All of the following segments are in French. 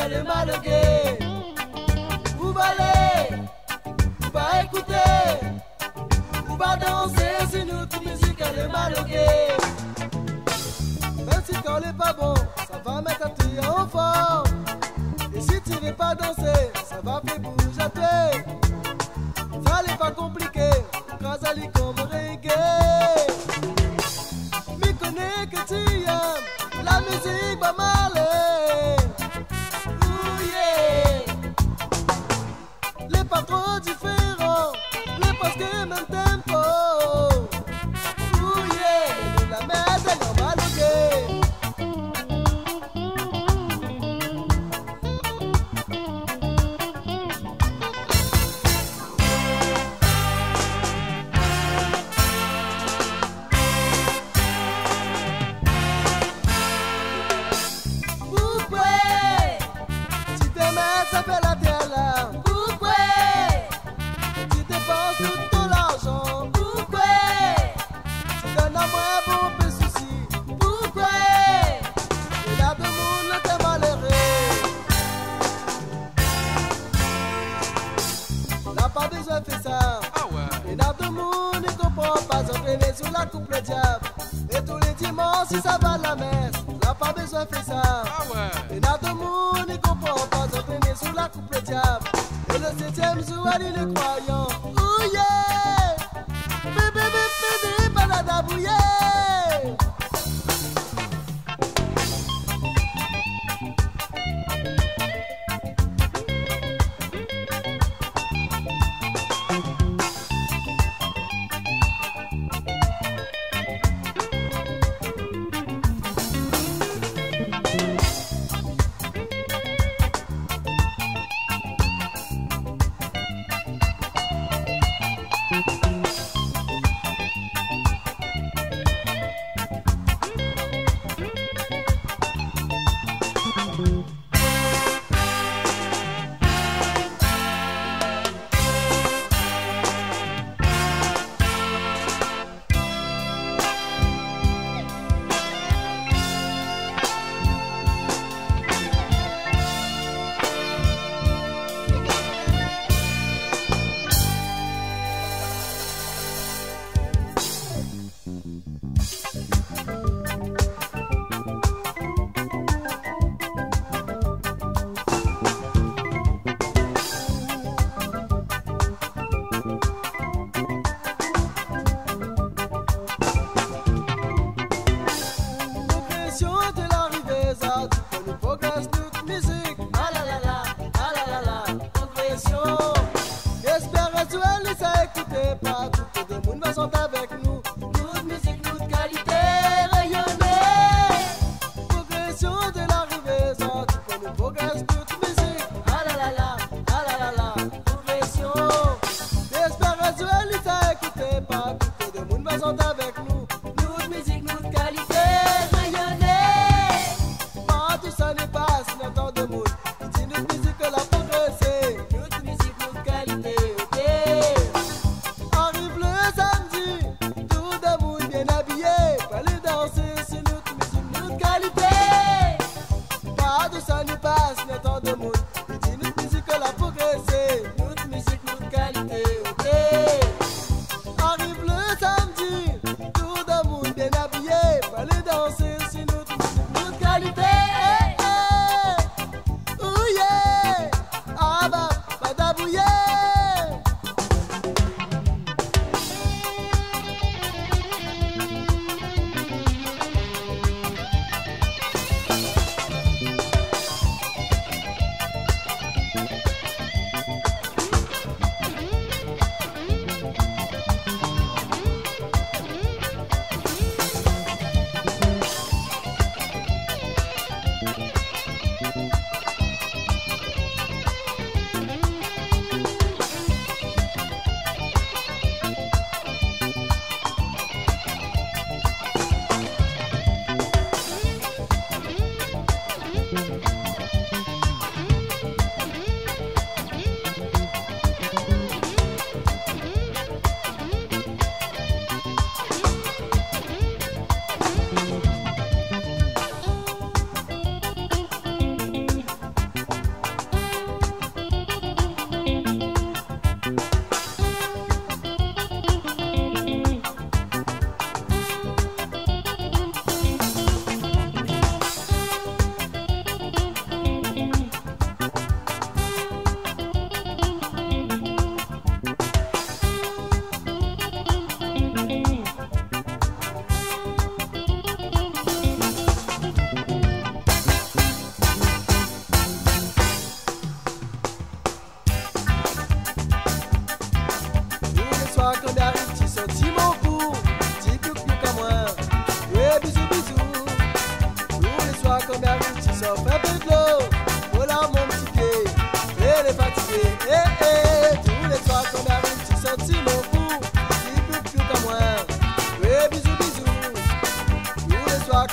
musicale malogué. Où va aller, où va écouter, où va danser, c'est notre musicale malogué. Même si quand n'est pas bon, ça va mettre un truc en forme. Et si tu veux pas danser, ça va faire bouger à toi. Ça n'est pas compliqué, Razali comme reggae. Mais connais que tu aimes la musique va mal. Ouh yeah. Les pas trop différents, les presque même tempo. Ouh yeah. La messe est normale. Ça fait la terre là. Pourquoi tu dépenses tout ton argent? Pourquoi tu donnes à moi pour peu souci? Pourquoi il y a de monde qui est malheureux? N'a pas besoin de faire ça. Il y a de monde qui ne comprend pas s'entraîner sur la coupe le diable. Et tous les dimanches si ça va à la messe. N'a pas besoin de faire ça. Il y a de monde qui ne comprend pas s'entraîner sur la coupe le diable. Et le 7e jour, elle est le croyant. Oh yeah! Bébé, bébé, balada bouillé! De l'arrivée, ça, tu progresse toute musique. Ah la la la, ah la la la, progression. J'espère que tu as laissé écouter pas tout le monde va chanter avec nous. Toute musique, toute qualité, rayonnée. Progression de l'arrivée, ça, tu progresse toute musique. Ah la la la, ah la la la, progression. J'espère que tu as laissé écouter pas tout le monde va chanter avec nous. Toute musique, toute qualité. Ça n'est pas si longtemps de moule. C'est notre musique que la progressée. Notre musique, notre qualité, ok. Arrive le samedi, tout le monde bien habillé. Pour aller danser, c'est notre musique, notre qualité. Pas de ça n'est pas si longtemps de moule. C'est notre musique que la progressée. Notre musique, notre qualité, ok. Arrive le samedi, tout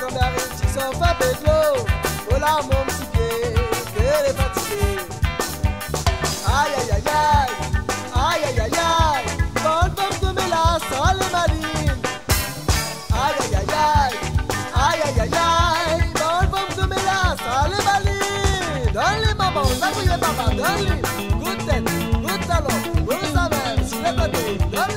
quand Marie, tu s'en fais pédlo. Oh là, mon petit pied, qu'elle est fatiguée. Aïe, aïe, aïe, aïe, aïe, aïe, aïe, aïe. Bonne femme de mélasse, sans les malines. Aïe, aïe, aïe, aïe, aïe, aïe, aïe, aïe. Bonne femme de mélasse, sans les malines. Donne-les, maman, ça bouille, papa, donne-les. Good tête, good talon, good saveur, sur les côtés, donne-les.